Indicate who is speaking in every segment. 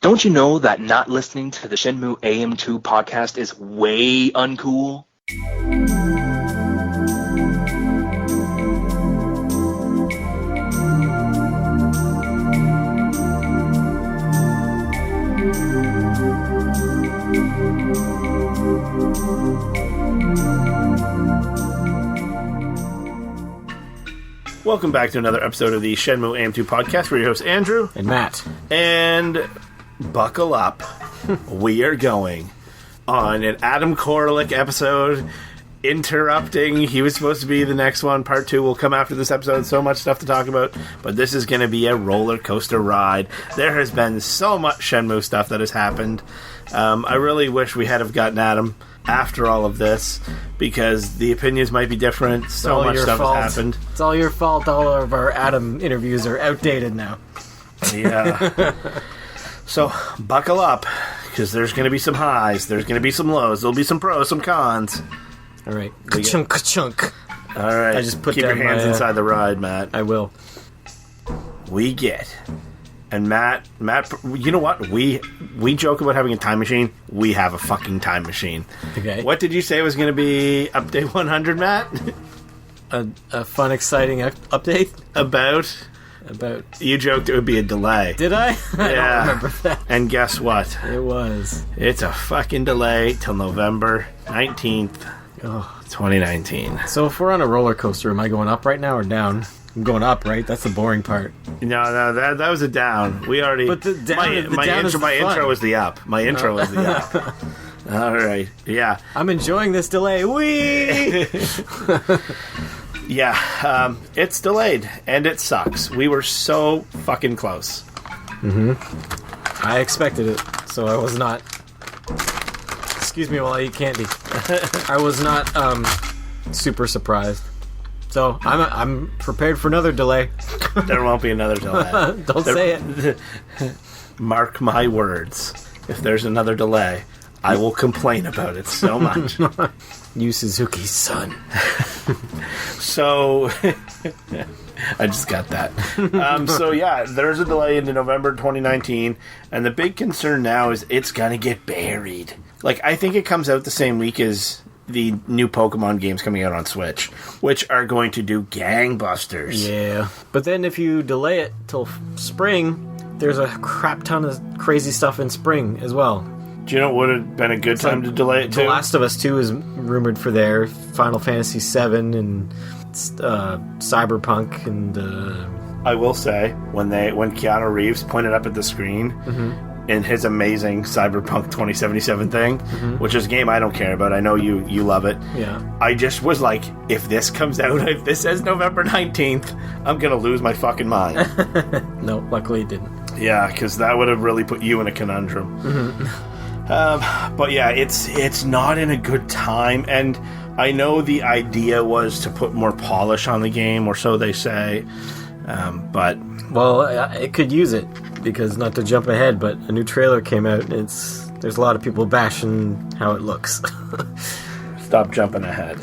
Speaker 1: Don't you know that not listening to the Shenmue AM2 podcast is way uncool?
Speaker 2: Welcome back to another episode of the Shenmue AM2 podcast. We're your hosts, Andrew
Speaker 3: and Matt.
Speaker 2: And buckle up. We are going on an Adam Koralik episode, interrupting. He was supposed to be the next one. Part 2 will come after this episode. So much stuff to talk about. But this is going to be a roller coaster ride. There has been so much Shenmue stuff that has happened. I really wish we had have gotten Adam after all of this, because the opinions might be different. So much stuff has happened.
Speaker 3: It's all your fault. All of our Adam interviews are outdated now.
Speaker 2: Yeah. So buckle up, because there's going to be some highs, there's going to be some lows, there'll be some pros, some cons.
Speaker 3: All right. Ka-chunk, ka-chunk.
Speaker 2: All right.
Speaker 3: I just put
Speaker 2: keep your hands inside the ride, Matt.
Speaker 3: I will.
Speaker 2: We get. And Matt, you know what? We joke about having a time machine. We have a fucking time machine.
Speaker 3: Okay.
Speaker 2: What did you say was going to be update 100, Matt?
Speaker 3: A fun, exciting update?
Speaker 2: About? You joked it would be a delay.
Speaker 3: Did I? I don't remember that.
Speaker 2: And guess what?
Speaker 3: It was.
Speaker 2: It's a fucking delay till November 19th, 2019.
Speaker 3: So if we're on a roller coaster, am I going up right now or down? I'm going up, right? That's the boring part.
Speaker 2: No, that was a down. We already.
Speaker 3: But the down, my
Speaker 2: intro was the up. My intro was the up. All right, yeah.
Speaker 3: I'm enjoying this delay. Whee!
Speaker 2: Yeah, it's delayed and it sucks. We were so fucking close.
Speaker 3: Mm-hmm. I expected it, so I was not. Excuse me while I eat candy. I was not super surprised. So I'm prepared for another delay.
Speaker 2: There won't be another delay.
Speaker 3: Don't say it.
Speaker 2: Mark my words. If there's another delay, I will complain about it so much.
Speaker 3: Yu Suzuki's son.
Speaker 2: So I just got that. So yeah, there's a delay into November 2019, and the big concern now is it's gonna get buried. Like, I think it comes out the same week as the new Pokemon games coming out on Switch, which are going to do gangbusters.
Speaker 3: Yeah. But then if you delay it till spring, there's a crap ton of crazy stuff in spring as well.
Speaker 2: Do you know what would have been a good time to delay it to?
Speaker 3: The Last of Us 2 is rumored for there, Final Fantasy 7 and Cyberpunk, and
Speaker 2: I will say, when Keanu Reeves pointed up at the screen in his amazing Cyberpunk 2077 thing, which is a game I don't care about, I know you love it.
Speaker 3: Yeah.
Speaker 2: I just was like, if this comes out, if this says November 19th, I'm gonna lose my fucking mind.
Speaker 3: No, luckily it didn't.
Speaker 2: Yeah, because that would have really put you in a conundrum. But yeah, it's not in a good time, and I know the idea was to put more polish on the game, or so they say, but...
Speaker 3: Well, it could use it, because not to jump ahead, but a new trailer came out, and there's a lot of people bashing how it looks.
Speaker 2: Stop jumping ahead.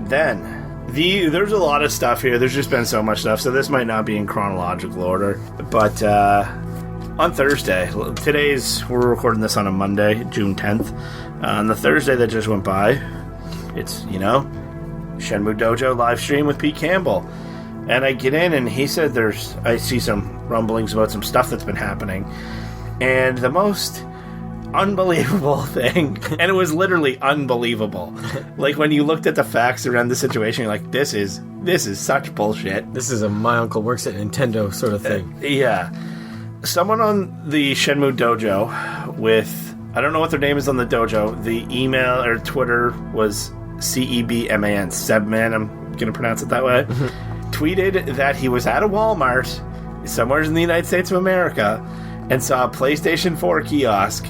Speaker 2: Then, there's a lot of stuff here. There's just been so much stuff, so this might not be in chronological order, but... on Thursday, we're recording this on a Monday, June 10th. On the Thursday that just went by, it's, Shenmue Dojo live stream with Pete Campbell. And I get in and he said I see some rumblings about some stuff that's been happening. And the most unbelievable thing, and it was literally unbelievable. Like, when you looked at the facts around the situation, you're like, this is such bullshit.
Speaker 3: This is a my uncle works at Nintendo sort of thing.
Speaker 2: Yeah. Someone on the Shenmue Dojo with, I don't know what their name is on the dojo, the email or Twitter was CEBMAN, Sebman, I'm going to pronounce it that way, tweeted that he was at a Walmart somewhere in the United States of America and saw a PlayStation 4 kiosk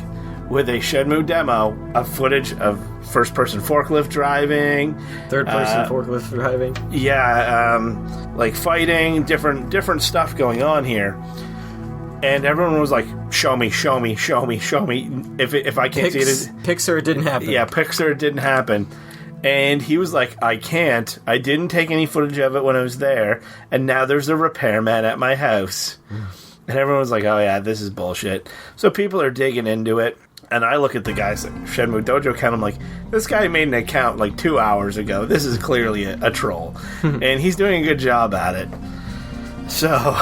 Speaker 2: with a Shenmue demo of footage of first-person forklift driving,
Speaker 3: third-person forklift driving.
Speaker 2: Yeah, like fighting, different stuff going on here. And everyone was like, show me. If I can't see it.
Speaker 3: Pixar didn't happen.
Speaker 2: Yeah, Pixar didn't happen. And he was like, I can't. I didn't take any footage of it when I was there. And now there's a repairman at my house. And everyone's like, oh yeah, this is bullshit. So people are digging into it. And I look at the guy's Shenmue Dojo account. I'm like, this guy made an account like 2 hours ago. This is clearly a troll. And he's doing a good job at it. So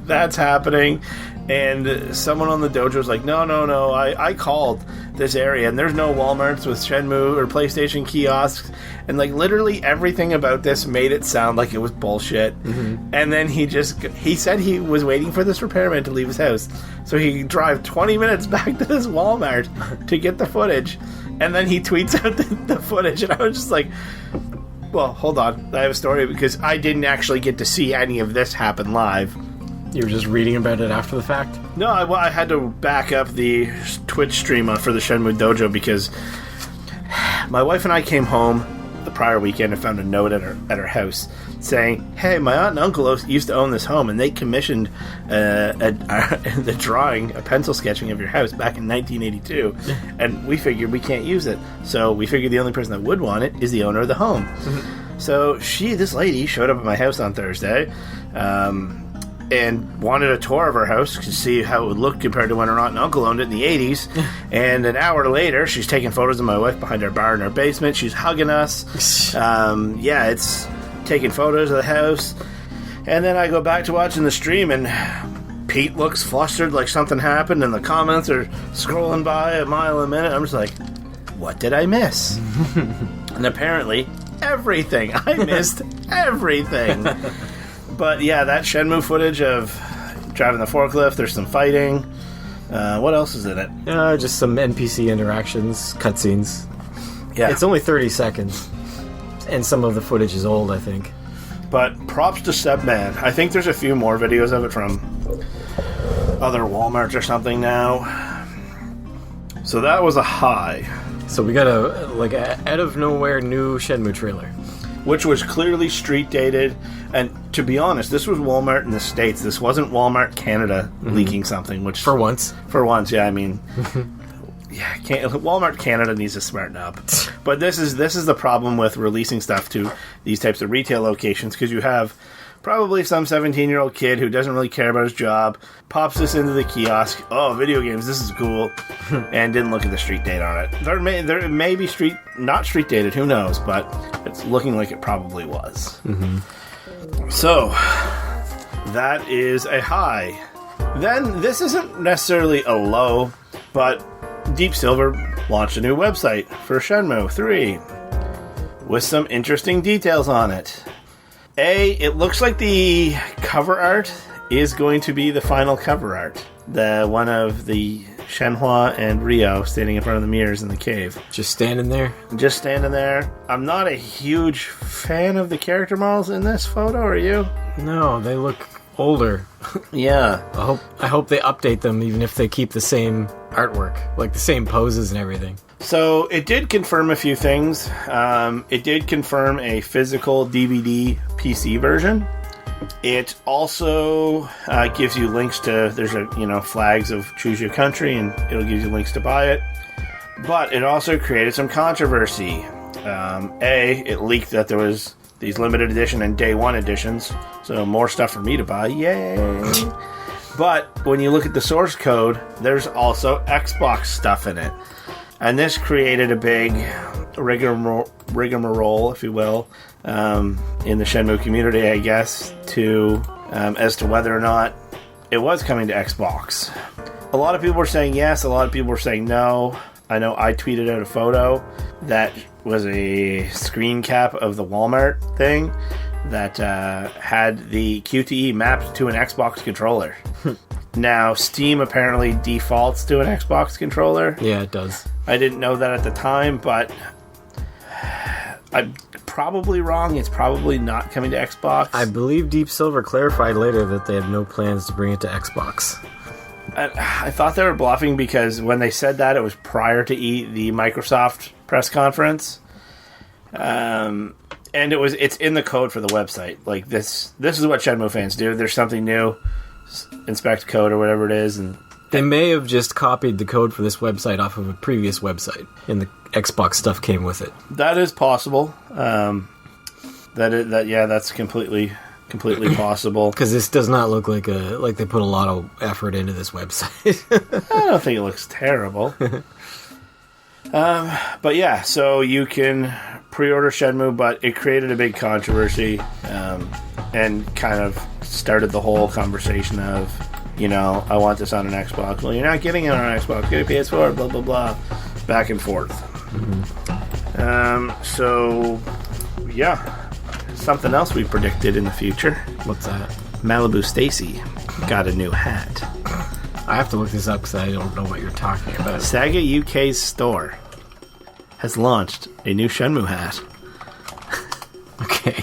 Speaker 2: that's happening. And someone on the dojo's like, no, I called this area and there's no Walmarts with Shenmue or PlayStation kiosks. And like literally everything about this made it sound like it was bullshit. And then he said he was waiting for this repairman to leave his house. So he drive 20 minutes back to this Walmart to get the footage. And then he tweets out the footage. And I was just like, well, hold on. I have a story because I didn't actually get to see any of this happen live.
Speaker 3: You were just reading about it after the fact?
Speaker 2: No, I had to back up the Twitch stream for the Shenmue Dojo because my wife and I came home the prior weekend and found a note at her house saying, hey, my aunt and uncle used to own this home and they commissioned the drawing, a pencil sketching of your house back in 1982 and we figured we can't use it. So we figured the only person that would want it is the owner of the home. So this lady showed up at my house on Thursday and wanted a tour of her house to see how it would look compared to when her aunt and uncle owned it in the 80s. And an hour later, she's taking photos of my wife behind our bar in our basement. She's hugging us. It's taking photos of the house. And then I go back to watching the stream, and Pete looks flustered like something happened, and the comments are scrolling by a mile a minute. I'm just like, what did I miss? And apparently, everything. I missed everything. But yeah, that Shenmue footage of driving the forklift, there's some fighting. What else is in it?
Speaker 3: Just some NPC interactions, cutscenes.
Speaker 2: Yeah.
Speaker 3: It's only 30 seconds. And some of the footage is old, I think.
Speaker 2: But props to Sebman. I think there's a few more videos of it from other Walmarts or something now. So that was a high.
Speaker 3: So we got a out of nowhere new Shenmue trailer.
Speaker 2: Which was clearly street dated. And to be honest, this was Walmart in the States. This wasn't Walmart Canada leaking something. Which
Speaker 3: For once, yeah.
Speaker 2: I mean, Walmart Canada needs to smarten up. But this is the problem with releasing stuff to these types of retail locations, because you have probably some 17-year-old kid who doesn't really care about his job, pops this into the kiosk, oh, video games, this is cool, and didn't look at the street date on it. There may be not street dated, who knows, but it's looking like it probably was. So, that is a high. Then, this isn't necessarily a low, but Deep Silver launched a new website for Shenmue 3 with some interesting details on it. It looks like the cover art is going to be the final cover art. The one of the Shenhua and Ryo standing in front of the mirrors in the cave.
Speaker 3: Just standing there?
Speaker 2: Just standing there. I'm not a huge fan of the character models in this photo, are you?
Speaker 3: No, they look older.
Speaker 2: Yeah.
Speaker 3: I hope they update them even if they keep the same artwork, like the same poses and everything.
Speaker 2: So it did confirm a few things. It did confirm a physical DVD PC version. It also gives you links to, there's flags of choose your country, and it'll give you links to buy it. But it also created some controversy. It leaked that there was these limited edition and day one editions, so more stuff for me to buy. Yay! But when you look at the source code, there's also Xbox stuff in it. And this created a big rigmarole, if you will, in the Shenmue community, I guess, as to whether or not it was coming to Xbox. A lot of people were saying yes, a lot of people were saying no. I know I tweeted out a photo that was a screen cap of the Walmart thing that had the QTE mapped to an Xbox controller. Now, Steam apparently defaults to an Xbox controller.
Speaker 3: Yeah, it does.
Speaker 2: I didn't know that at the time, but I'm probably wrong. It's probably not coming to Xbox.
Speaker 3: I believe Deep Silver clarified later that they have no plans to bring it to Xbox.
Speaker 2: I thought they were bluffing because when they said that, it was prior to the Microsoft press conference. And it's in the code for the website. Like, this is what Shenmue fans do. There's something new, inspect code or whatever it is, and
Speaker 3: they may have just copied the code for this website off of a previous website, and the Xbox stuff came with it.
Speaker 2: That is possible. That's completely completely possible.
Speaker 3: Because this does not look like they put a lot of effort into this website.
Speaker 2: I don't think it looks terrible. But yeah, so you can pre-order Shenmue, but it created a big controversy and kind of started the whole conversation of, I want this on an Xbox. Well, you're not getting it on an Xbox. Get a PS4, blah, blah, blah. Back and forth. So, yeah. Something else we predicted in the future.
Speaker 3: What's that?
Speaker 2: Malibu Stacy got a new hat.
Speaker 3: I have to look this up because I don't know what you're talking about.
Speaker 2: Sega UK's store has launched a new Shenmue hat.
Speaker 3: Okay.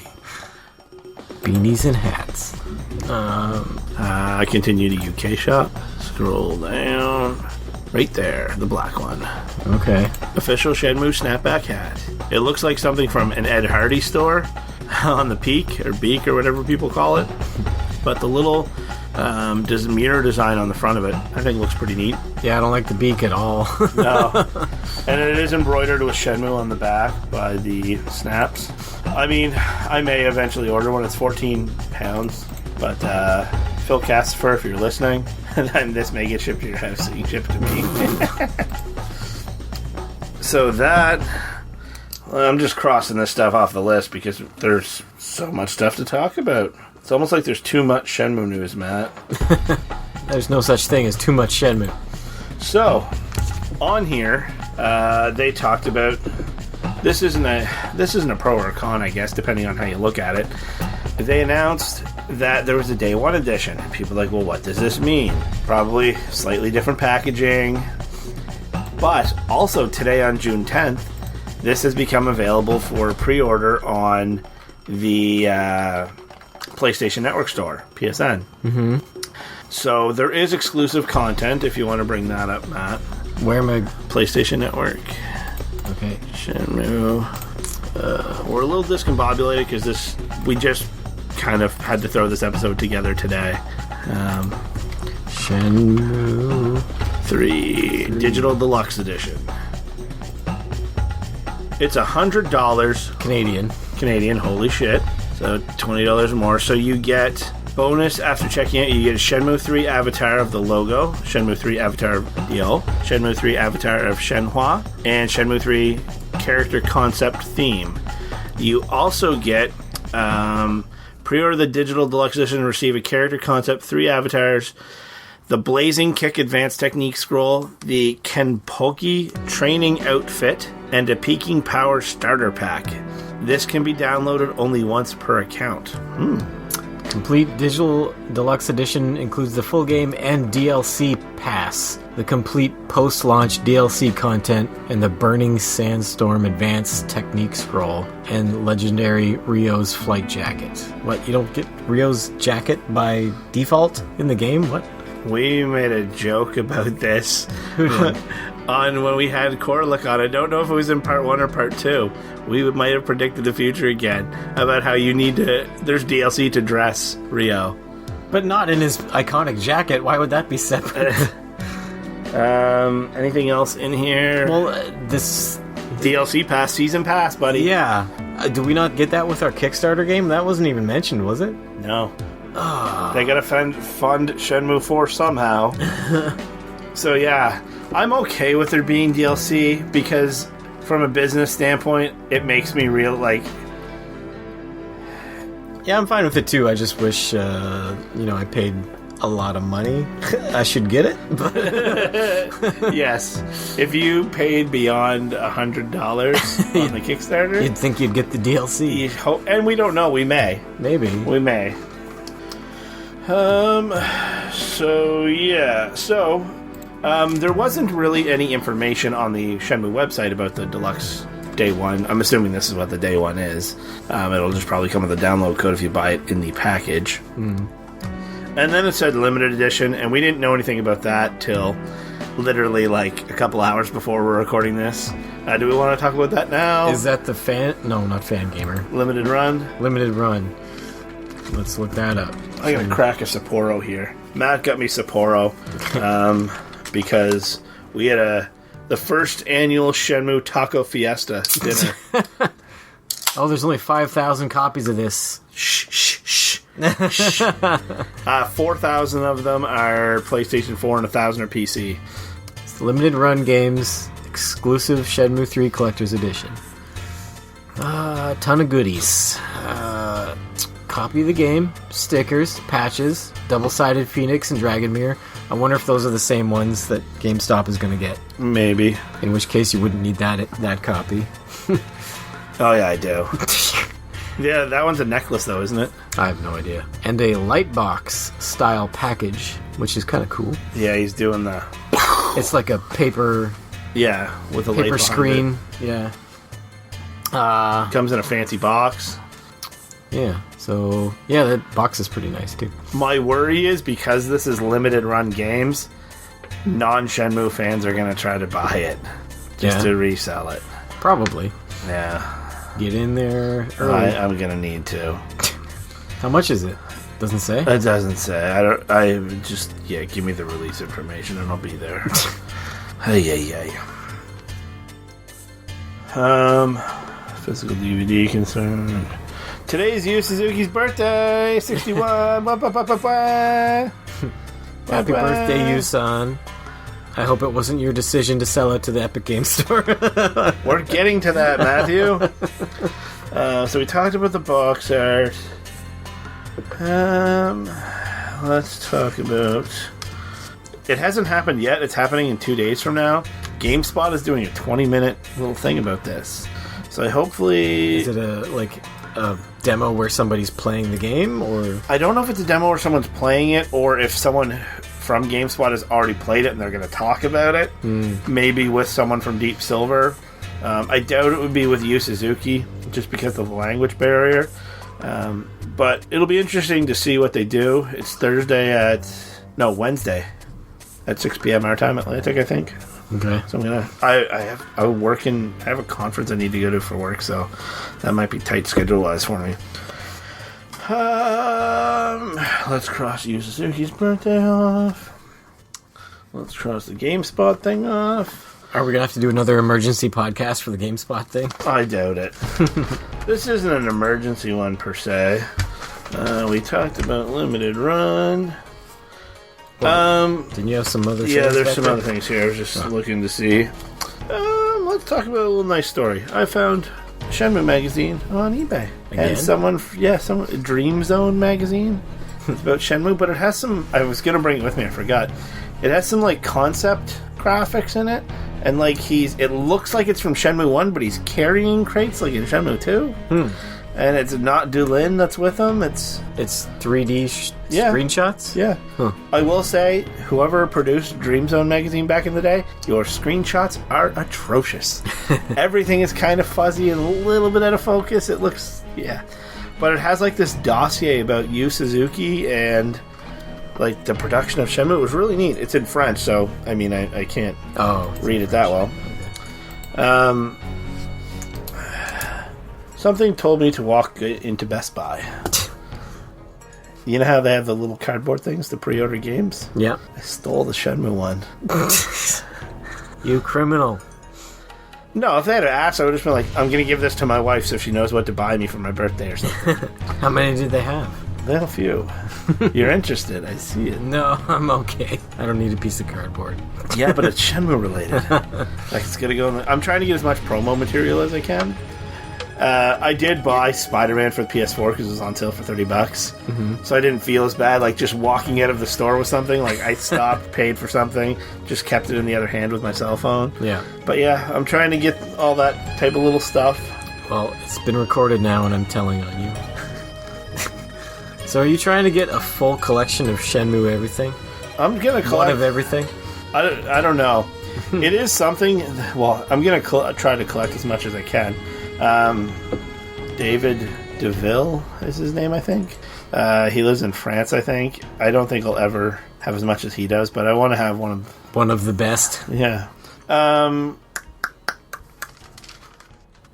Speaker 3: Beanies and hats.
Speaker 2: I continue to UK shop. Scroll down. Right there, the black one.
Speaker 3: Okay.
Speaker 2: Official Shenmue snapback hat. It looks like something from an Ed Hardy store on the peak or beak or whatever people call it. But the little mirror design on the front of it, I think looks pretty neat.
Speaker 3: Yeah, I don't like the beak at all.
Speaker 2: No. And it is embroidered with Shenmue on the back by the snaps. I mean, I may eventually order one. It's £14. But Phil Casper, if you're listening, then this may get shipped to your house, so you ship it to me. So that... I'm just crossing this stuff off the list because there's so much stuff to talk about. It's almost like there's too much Shenmue news, Matt.
Speaker 3: There's no such thing as too much Shenmue.
Speaker 2: So, on here, they talked about... This isn't a pro or a con, I guess, depending on how you look at it. They announced that there was a Day 1 edition. People are like, well, what does this mean? Probably slightly different packaging. But also today on June 10th, this has become available for pre-order on the PlayStation Network store, PSN. Mm-hmm. So there is exclusive content if you want to bring that up, Matt.
Speaker 3: Where am I?
Speaker 2: PlayStation Network.
Speaker 3: Okay.
Speaker 2: Shenmue. We're a little discombobulated because we just kind of had to throw this episode together today.
Speaker 3: Shenmue
Speaker 2: 3 Digital Deluxe Edition. It's $100 Canadian, holy shit. So $20 more. So you get bonus after checking out. You get a Shenmue 3 avatar of the logo, Shenmue 3 avatar of Yo, Shenmue 3 avatar of Shenhua, and Shenmue 3 character concept theme. You also get pre-order the Digital Deluxe Edition and receive a character concept, 3 avatars, the Blazing Kick Advanced Technique Scroll, the Kenpoki Training Outfit, and a Peaking Power Starter Pack. This can be downloaded only once per account.
Speaker 3: Complete Digital Deluxe Edition includes the full game and DLC pass, the complete post-launch DLC content, and the Burning Sandstorm Advanced Technique Scroll, and legendary Ryo's Flight Jacket. What, you don't get Ryo's jacket by default in the game? What?
Speaker 2: We made a joke about this
Speaker 3: Who did?
Speaker 2: on when we had Corlick on. I don't know if it was in part 1 or part 2. We might have predicted the future again about how you need to... There's DLC to dress Ryo.
Speaker 3: But not in his iconic jacket. Why would that be separate?
Speaker 2: Anything else in here?
Speaker 3: Well, this...
Speaker 2: DLC pass, season pass, buddy.
Speaker 3: Yeah. Do we not get that with our Kickstarter game? That wasn't even mentioned, was it?
Speaker 2: No. They gotta fund Shenmue 4 somehow. So yeah, I'm okay with there being DLC because from a business standpoint, it makes me real like...
Speaker 3: Yeah, I'm fine with it too. I just wish, I paid a lot of money. I should get it.
Speaker 2: Yes. If you paid beyond $100 on the Kickstarter...
Speaker 3: You'd think you'd get the DLC.
Speaker 2: And we don't know, we may.
Speaker 3: Maybe.
Speaker 2: We may. There wasn't really any information on the Shenmue website about the Deluxe Day 1. I'm assuming this is what the Day 1 is. It'll just probably come with a download code if you buy it in the package. And then it said limited edition, and we didn't know anything about that till literally like a couple hours before we're recording this. Do we want to talk about that now?
Speaker 3: Is that the fan... No, not Fan Gamer.
Speaker 2: Limited run?
Speaker 3: Limited run. Let's look that up.
Speaker 2: I'm going to crack a Sapporo here. Matt got me Sapporo because we had the first annual Shenmue Taco Fiesta dinner.
Speaker 3: Oh, there's only 5,000 copies of this.
Speaker 2: Shh. 4,000 of them are PlayStation 4 and 1,000 are PC.
Speaker 3: It's limited run games, exclusive Shenmue 3 Collector's Edition. A ton of goodies. Copy of the game, stickers, patches, double-sided Phoenix and Dragon Mirror. I wonder if those are the same ones that GameStop is going to get.
Speaker 2: Maybe.
Speaker 3: In which case you wouldn't need that copy.
Speaker 2: Oh yeah, I do. Yeah, that one's a necklace though, isn't it?
Speaker 3: I have no idea. And a Lightbox style package, which is kind of cool.
Speaker 2: Yeah, he's doing the...
Speaker 3: It's like a paper...
Speaker 2: Yeah, with a light
Speaker 3: paper
Speaker 2: behind
Speaker 3: screen.
Speaker 2: it.
Speaker 3: Yeah.
Speaker 2: Comes in a fancy box.
Speaker 3: Yeah. So, yeah, that box is pretty nice too.
Speaker 2: My worry is because this is limited run games, non-Shenmue fans are going to try to buy it just to resell it.
Speaker 3: Probably.
Speaker 2: Yeah.
Speaker 3: Get in there early.
Speaker 2: I'm going to need to.
Speaker 3: How much is it? Doesn't say?
Speaker 2: It doesn't say. Give me the release information and I'll be there. Hey. Physical DVD concern. Today's Yu Suzuki's birthday, 61.
Speaker 3: Happy birthday, Yu-san. I hope it wasn't your decision to sell it to the Epic Games Store.
Speaker 2: We're getting to that, Matthew. So we talked about the box art. Let's talk about... It hasn't happened yet. It's happening in 2 days from now. GameSpot is doing a 20-minute little thing about this. So hopefully...
Speaker 3: Is it a demo where somebody's playing the game, or...
Speaker 2: I don't know if it's a demo where someone's playing it, or if someone from GameSpot has already played it and they're going to talk about it. Maybe with someone from Deep Silver. I doubt it would be with Yu Suzuki, just because of the language barrier. But it'll be interesting to see what they do. It's Wednesday at 6 p.m. our time, Atlantic, I think.
Speaker 3: Okay.
Speaker 2: So I have a conference I need to go to for work, so that might be tight schedule-wise for me. Let's cross Yu Suzuki's birthday off. Let's cross the GameSpot thing off.
Speaker 3: Are we going to have to do another emergency podcast for the GameSpot thing?
Speaker 2: I doubt it. This isn't an emergency one, per se. We talked about limited run.
Speaker 3: Didn't you have some other things?
Speaker 2: Yeah, there's some other things here. I was just looking to see. Let's talk about a little nice story. I found Shenmue magazine on eBay.
Speaker 3: Again?
Speaker 2: And someone Dream Zone magazine. It's about Shenmue, but it has some... I was going to bring it with me, I forgot. It has some, concept graphics in it. And, it looks like it's from Shenmue 1, but he's carrying crates like in Shenmue 2. And it's not Dulin that's with him. It's
Speaker 3: 3D screenshots?
Speaker 2: Yeah.
Speaker 3: Huh.
Speaker 2: I will say, whoever produced Dream Zone magazine back in the day, your screenshots are atrocious. Everything is kind of fuzzy and a little bit out of focus. It looks... Yeah. But it has, this dossier about Yu Suzuki and... the production of Shenmue. It was really neat. It's in French, so I can't read it that well. Something told me to walk into Best Buy. You know how they have the little cardboard things to pre-order games?
Speaker 3: Yeah.
Speaker 2: I stole the Shenmue one.
Speaker 3: You criminal.
Speaker 2: No, if they had asked, I would have been like, I'm going to give this to my wife so she knows what to buy me for my birthday or something.
Speaker 3: How many did they have?
Speaker 2: Well, a few. You're interested, I see it.
Speaker 3: No, I'm okay. I don't need a piece of cardboard.
Speaker 2: Yeah, but it's Shenmue related. It's going to go I'm trying to get as much promo material as I can. I did buy Spider-Man for the PS4 because it was on sale for $30. So I didn't feel as bad, just walking out of the store with something. I stopped, paid for something, just kept it in the other hand with my cell phone.
Speaker 3: Yeah.
Speaker 2: But yeah, I'm trying to get all that type of little stuff.
Speaker 3: Well, it's been recorded now and I'm telling on you. So are you trying to get a full collection of Shenmue everything?
Speaker 2: I'm going to collect...
Speaker 3: One of everything?
Speaker 2: I don't know. It is something... Well, I'm going to try to collect as much as I can. David DeVille is his name, I think. He lives in France, I think. I don't think I'll ever have as much as he does, but I want to have one
Speaker 3: of the best.
Speaker 2: Yeah.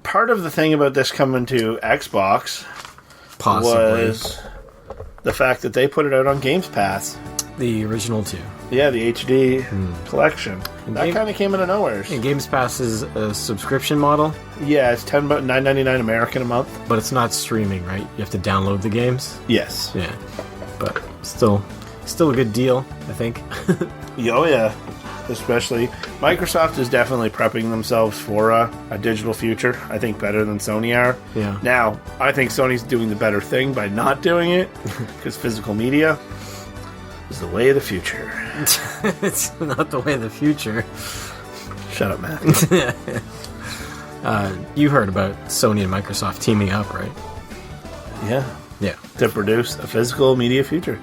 Speaker 2: Part of the thing about this coming to Xbox was the fact that they put it out on Games Pass.
Speaker 3: The original 2.
Speaker 2: Yeah, the HD collection.
Speaker 3: And
Speaker 2: That kind of came out of nowhere.
Speaker 3: And Games Pass is a subscription model,
Speaker 2: Yeah, it's $9.99 American a month.
Speaker 3: but it's not streaming, right? You have to download the games.
Speaker 2: Yes.
Speaker 3: Yeah, but still a good deal, I think.
Speaker 2: Oh, yeah. Especially, Microsoft is definitely prepping themselves for a digital future. I think better than Sony are.
Speaker 3: Yeah.
Speaker 2: Now, I think Sony's doing the better thing by not doing it, because physical media is the way of the future.
Speaker 3: It's not the way of the future.
Speaker 2: Shut up, Matt.
Speaker 3: You heard about Sony and Microsoft teaming up, right?
Speaker 2: Yeah.
Speaker 3: Yeah.
Speaker 2: To produce a physical media future.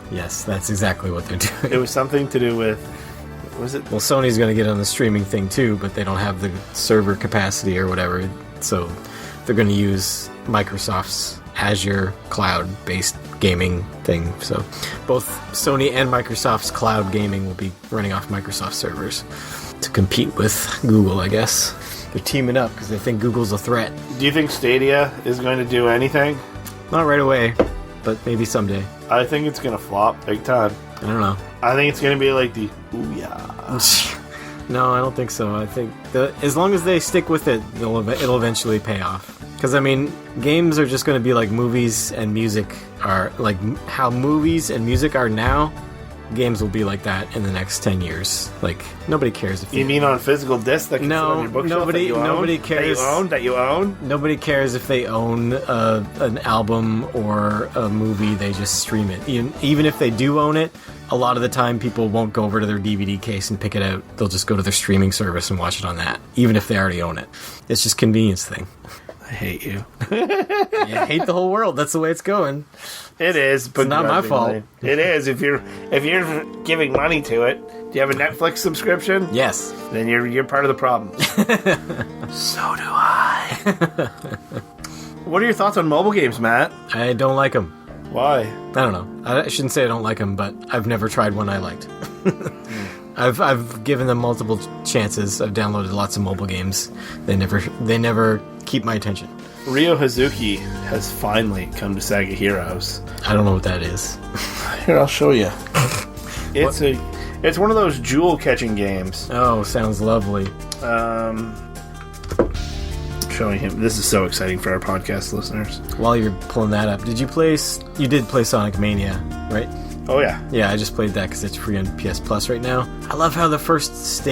Speaker 3: Yes, that's exactly what they're doing.
Speaker 2: It was something to do with... What was it?
Speaker 3: Well, Sony's going to get on the streaming thing too, but they don't have the server capacity or whatever, so they're going to use Microsoft's Azure cloud-based gaming thing. So both Sony and Microsoft's cloud gaming will be running off Microsoft servers to compete with Google, I guess. They're teaming up because they think Google's a threat.
Speaker 2: Do you think Stadia is going to do anything?
Speaker 3: Not right away, but maybe someday.
Speaker 2: I think it's going to flop big time.
Speaker 3: I don't know.
Speaker 2: I think it's going to be like the Ouya.
Speaker 3: No, I don't think so. I think as long as they stick with it, it'll eventually pay off. Because, I mean, games are just going to be like movies and music are... Like, how movies and music are now, games will be like that in the next 10 years. Like, nobody cares if
Speaker 2: You mean on physical discs that can sit on your bookshelf
Speaker 3: nobody-
Speaker 2: that you own?
Speaker 3: nobody cares.
Speaker 2: That you own?
Speaker 3: Nobody cares if they own an album or a movie, they just stream it. Even if they do own it, a lot of the time people won't go over to their DVD case and pick it out. They'll just go to their streaming service and watch it on that, even if they already own it. It's just a convenience thing.
Speaker 2: I hate you.
Speaker 3: I hate the whole world. That's the way it's going.
Speaker 2: It is, but
Speaker 3: It's not my fault.
Speaker 2: It is. If you're giving money to it, do you have a Netflix subscription?
Speaker 3: Yes.
Speaker 2: Then you're part of the problem. So do I. What are your thoughts on mobile games, Matt?
Speaker 3: I don't like them.
Speaker 2: Why?
Speaker 3: I don't know. I shouldn't say I don't like them, but I've never tried one I liked. I've given them multiple chances. I've downloaded lots of mobile games. They never keep my attention.
Speaker 2: Ryo Hazuki has finally come to Sega Heroes.
Speaker 3: I don't know what that is.
Speaker 2: Here, I'll show you. It's one of those jewel catching games.
Speaker 3: Oh, sounds lovely.
Speaker 2: Showing him. This is so exciting for our podcast listeners.
Speaker 3: While you're pulling that up, you did play Sonic Mania, right?
Speaker 2: Oh yeah.
Speaker 3: Yeah, I just played that because it's free on PS Plus right now. I love how the first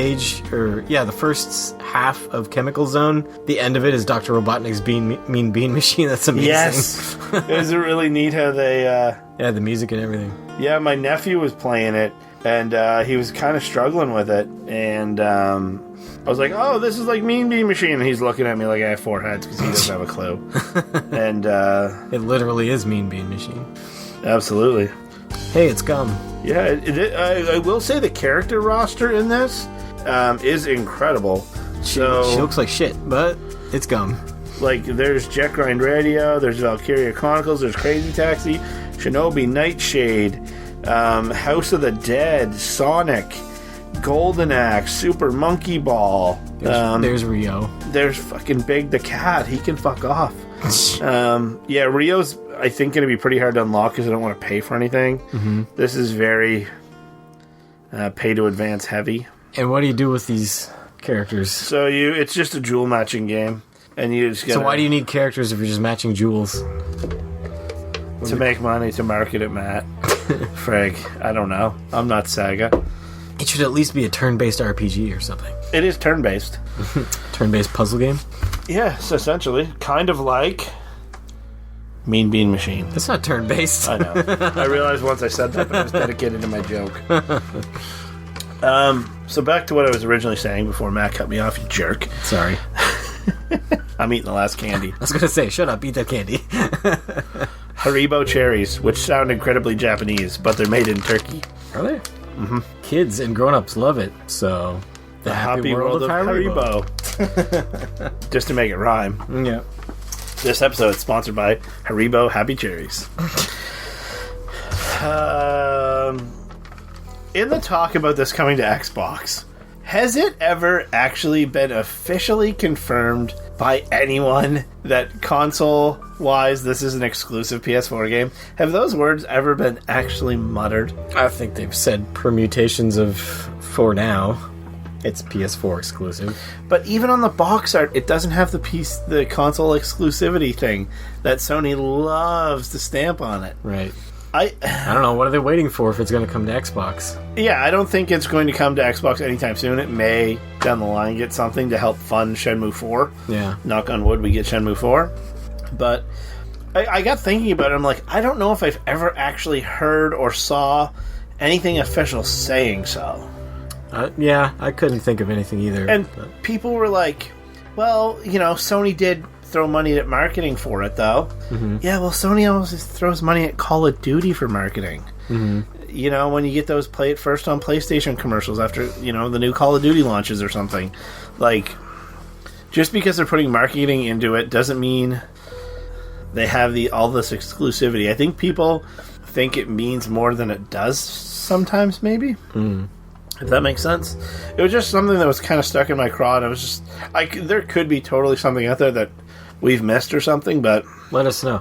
Speaker 3: half of Chemical Zone, the end of it is Dr. Robotnik's Mean Bean Machine. That's amazing.
Speaker 2: Yes. Is it really neat how they...
Speaker 3: Yeah, the music and everything.
Speaker 2: Yeah, my nephew was playing it, and he was kind of struggling with it, and I was like, oh, this is like Mean Bean Machine, and he's looking at me like I have 4 heads, because he doesn't have a clue. And,
Speaker 3: it literally is Mean Bean Machine.
Speaker 2: Absolutely.
Speaker 3: Hey, it's gum.
Speaker 2: Yeah, I will say the character roster in this is incredible.
Speaker 3: She looks like shit, but it's gum.
Speaker 2: Like, there's Jet Grind Radio, there's Valkyria Chronicles, there's Crazy Taxi, Shinobi Nightshade, House of the Dead, Sonic, Golden Axe, Super Monkey Ball.
Speaker 3: There's Rio.
Speaker 2: There's fucking Big the Cat. He can fuck off. Yeah, Rio's, I think, going to be pretty hard to unlock because I don't want to pay for anything. Mm-hmm. This is very pay to advance heavy.
Speaker 3: And what do you do with these characters?
Speaker 2: So it's just a jewel matching game, and you just gotta,
Speaker 3: So why do you need characters if you're just matching jewels?
Speaker 2: To make money, to market it, Matt. Frig, I don't know. I'm not Sega.
Speaker 3: It should at least be a turn-based RPG or something.
Speaker 2: It is turn-based.
Speaker 3: Turn-based puzzle game?
Speaker 2: Yeah, so essentially. Kind of like Mean Bean Machine.
Speaker 3: That's not turn-based.
Speaker 2: I know. I realized once I said that, but I was dedicated to my joke. So back to what I was originally saying before Matt cut me off, you jerk.
Speaker 3: Sorry.
Speaker 2: I'm eating the last candy.
Speaker 3: I was going to say, shut up, eat that candy.
Speaker 2: Haribo cherries, which sound incredibly Japanese, but they're made in Turkey.
Speaker 3: Are they? Mm-hmm. Kids and grown-ups love it, so...
Speaker 2: The happy world of Haribo. Just to make it rhyme.
Speaker 3: Yeah.
Speaker 2: This episode is sponsored by Haribo Happy Cherries. In the talk about this coming to Xbox, has it ever actually been officially confirmed by anyone that console-wise, this is an exclusive PS4 game. Have those words ever been actually muttered?
Speaker 3: I think they've said permutations of, for now, it's PS4 exclusive.
Speaker 2: But even on the box art, it doesn't have the console exclusivity thing that Sony loves to stamp on it.
Speaker 3: Right.
Speaker 2: I
Speaker 3: don't know. What are they waiting for if it's going to come to Xbox?
Speaker 2: Yeah, I don't think it's going to come to Xbox anytime soon. It may, down the line, get something to help fund Shenmue 4.
Speaker 3: Yeah.
Speaker 2: Knock on wood, we get Shenmue 4. But I got thinking about it. I'm like, I don't know if I've ever actually heard or saw anything official saying so.
Speaker 3: Yeah, I couldn't think of anything either.
Speaker 2: And people were like, well, Sony did throw money at marketing for it, though. Mm-hmm. Yeah, well, Sony always throws money at Call of Duty for marketing. Mm-hmm. When you get those play it first on PlayStation commercials after, the new Call of Duty launches or something. Like, just because they're putting marketing into it doesn't mean they have all this exclusivity. I think people think it means more than it does sometimes, maybe. Mm. If that makes sense. It was just something that was kind of stuck in my craw, and it was just there could be totally something out there that we've missed or something, but
Speaker 3: let us know.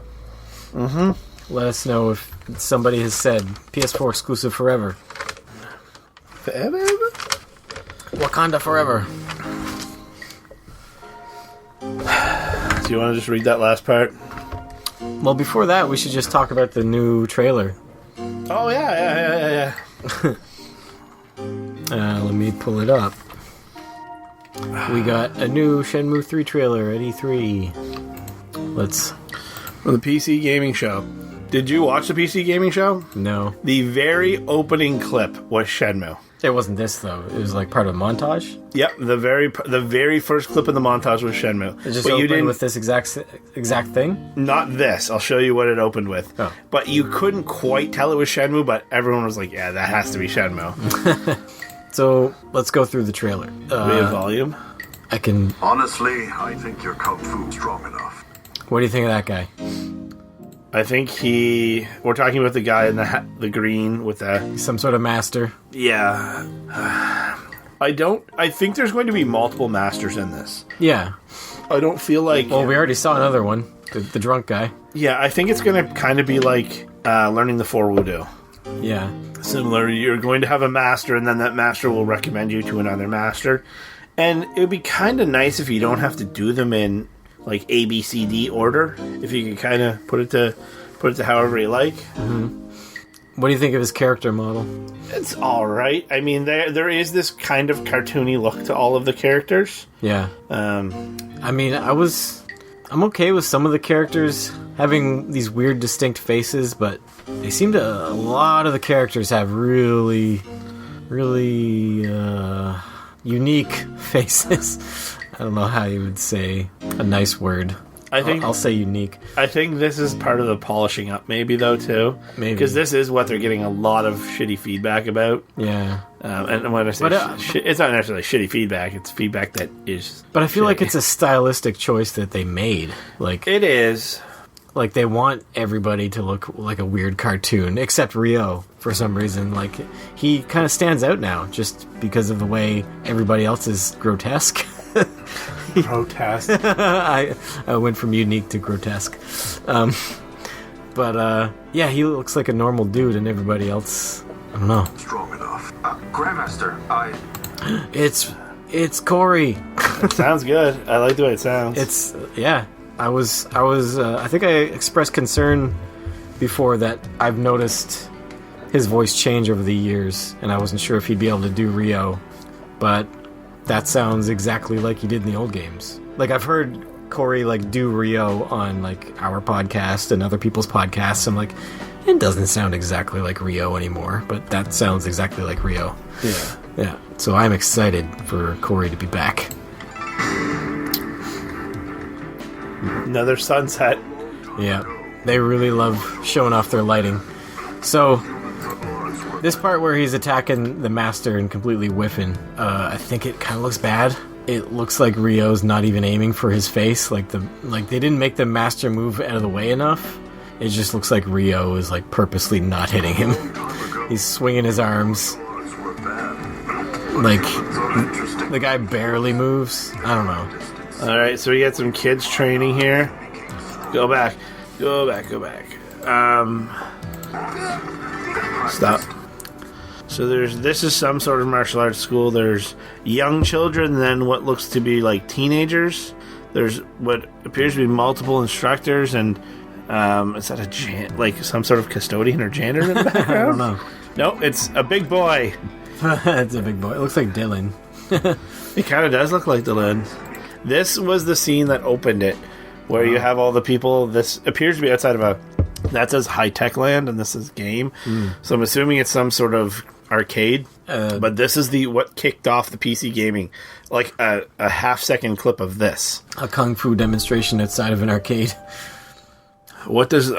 Speaker 3: Mm-hmm. Let us know if somebody has said PS4 exclusive forever.
Speaker 2: Forever?
Speaker 3: Wakanda forever.
Speaker 2: Do you want to just read that last part?
Speaker 3: Well, before that, we should just talk about the new trailer.
Speaker 2: Oh, yeah.
Speaker 3: Let me pull it up. We got a new Shenmue 3 trailer at E3.
Speaker 2: From the PC Gaming Show. Did you watch the PC Gaming Show?
Speaker 3: No.
Speaker 2: The very opening clip was Shenmue.
Speaker 3: It wasn't this, though. It was like part of a montage?
Speaker 2: Yep, the very first clip of the montage was Shenmue.
Speaker 3: It just opened with this exact thing?
Speaker 2: Not this. I'll show you what it opened with.
Speaker 3: Oh.
Speaker 2: But you couldn't quite tell it was Shenmue, but everyone was like, yeah, that has to be Shenmue.
Speaker 3: So, let's go through the trailer.
Speaker 2: We have volume?
Speaker 3: I can...
Speaker 4: Honestly, I think your kung fu's strong enough.
Speaker 3: What do you think of that guy?
Speaker 2: I think we're talking about the guy in the green with the...
Speaker 3: Some sort of master.
Speaker 2: Yeah. I think there's going to be multiple masters in this.
Speaker 3: Yeah.
Speaker 2: I don't feel like...
Speaker 3: Well, we already saw another one. The drunk guy.
Speaker 2: Yeah, I think it's going to kind of be like learning the four wudu.
Speaker 3: Yeah.
Speaker 2: Similar, you're going to have a master, and then that master will recommend you to another master. And it would be kind of nice if you don't have to do them in like A, B, C, D order. If you can kind of put it to however you like.
Speaker 3: Mm-hmm. What do you think of his character model?
Speaker 2: It's all right. I mean, there is this kind of cartoony look to all of the characters.
Speaker 3: Yeah. I mean, I'm okay with some of the characters having these weird, distinct faces, but they seem to. A lot of the characters have really, really unique faces. I don't know how you would say a nice word. I'll say unique.
Speaker 2: I think this is part of the polishing up, maybe, though, too.
Speaker 3: Maybe.
Speaker 2: Because this is what they're getting a lot of shitty feedback about.
Speaker 3: Yeah.
Speaker 2: And when I say it's not necessarily shitty feedback, it's feedback that is
Speaker 3: But I feel
Speaker 2: shitty.
Speaker 3: like it's a stylistic choice that they made. Like
Speaker 2: it is.
Speaker 3: Like, they want everybody to look like a weird cartoon, except Ryo, for some reason. Like, he kind of stands out now, just because of the way everybody else is grotesque.
Speaker 2: Grotesque.
Speaker 3: I went from unique to grotesque. Yeah, he looks like a normal dude, and everybody else, I don't know.
Speaker 4: Strong enough. Grandmaster,
Speaker 3: It's Corey.
Speaker 2: It sounds good. I like the way it sounds.
Speaker 3: Yeah. I think I expressed concern before that I've noticed his voice change over the years, and I wasn't sure if he'd be able to do Ryo, but that sounds exactly like he did in the old games. Like, I've heard Corey, like, do Ryo on, like, our podcast and other people's podcasts. I'm like, it doesn't sound exactly like Ryo anymore, but that sounds exactly like Ryo. Yeah. So I'm excited for Corey to be back.
Speaker 2: Another sunset.
Speaker 3: Yeah, they really love showing off their lighting. So, this part where he's attacking the master and completely whiffing, I think it kind of looks bad. It looks like Ryo's not even aiming for his face. Like they didn't make the master move out of the way enough. It just looks like Ryo is like purposely not hitting him. He's swinging his arms. Like, the guy barely moves. I don't know.
Speaker 2: All right, so we got some kids training here. Go back. Stop. So this is some sort of martial arts school. There's young children, then what looks to be like teenagers. There's what appears to be multiple instructors, and is that like some sort of custodian or janitor in the background?
Speaker 3: I don't know.
Speaker 2: No, it's a big boy.
Speaker 3: It's a big boy. It looks like Dylan.
Speaker 2: It kind of does look like Dylan. This was the scene that opened it, where you have all the people. This appears to be outside of that says high-tech land, and this is game. So I'm assuming it's some sort of arcade. But this is what kicked off the PC gaming. Like a half-second clip of this.
Speaker 3: A kung fu demonstration outside of an arcade.
Speaker 2: What does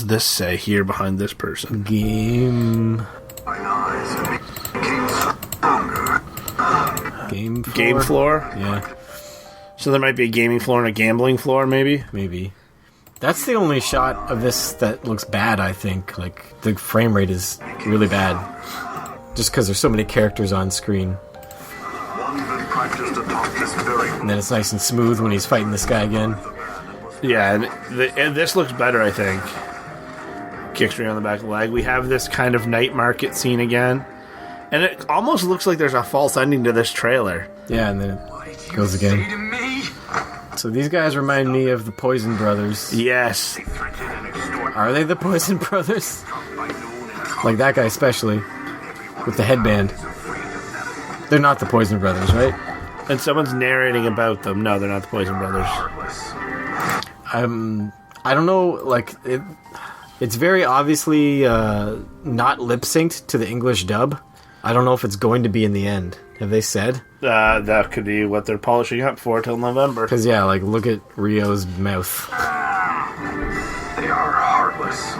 Speaker 2: this say here behind this person?
Speaker 3: Game floor?
Speaker 2: Game floor?
Speaker 3: Yeah.
Speaker 2: So there might be a gaming floor and a gambling floor, maybe?
Speaker 3: Maybe. That's the only shot of this that looks bad, I think. Like, the frame rate is really bad. Just because there's so many characters on screen. And then it's nice and smooth when he's fighting this guy again.
Speaker 2: Yeah, and this looks better, I think. Kick straight on the back of the leg. We have this kind of night market scene again. And it almost looks like there's a false ending to this trailer.
Speaker 3: Yeah, and then it goes again. So these guys remind me of the Poison Brothers.
Speaker 2: Yes.
Speaker 3: Are they the Poison Brothers? Like that guy especially. With the headband. They're not the Poison Brothers, right?
Speaker 2: And someone's narrating about them. No, they're not the Poison Brothers.
Speaker 3: I don't know, like, it's very obviously not lip-synced to the English dub. I don't know if it's going to be in the end. Have they said?
Speaker 2: That could be what they're polishing up for till November.
Speaker 3: Because, yeah, like, look at Rio's mouth.
Speaker 4: They are heartless.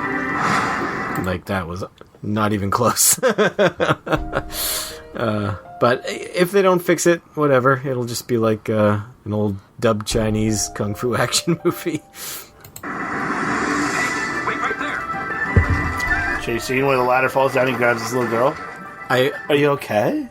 Speaker 3: Like, that was not even close. But if they don't fix it, whatever. It'll just be like an old dubbed Chinese kung fu action movie.
Speaker 4: Wait right there.
Speaker 2: Chase scene where the ladder falls down and he grabs this little girl. Are you okay?